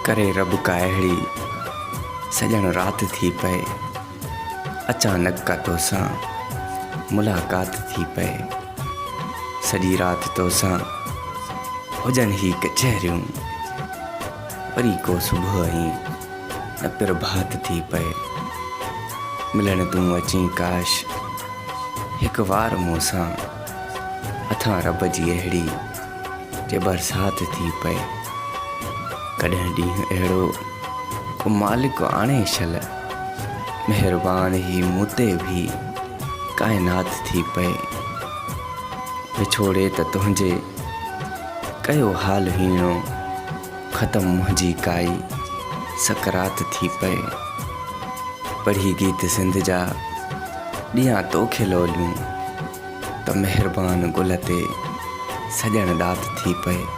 करे रब का अहिड़ी सजण रात थी पए। अचानक का तोसां मुलाक़ात थी पए। सॼी राति तोसां हुजनि ही कचहरियूं, वरी को सुबुह ई न प्रभात थी पए। मिलण तूं अची काश हिकु वार मूंसां, अथां रब जी अहिड़ी जे बरसात थी पए। कॾहिं ॾींहुं अहिड़ो को मालिक आणे छल, महिरबान ही मूं ते बि काइनात थी पए। विछोड़े त तुंहिंजे कयो हाल हीणो, ख़त्म मुंहिंजी काई सकरात थी पए। पढ़ी गीत सिंध जा ॾियां तोखे लोलियूं, त महिरबान गुल ते सजण दात थी पए।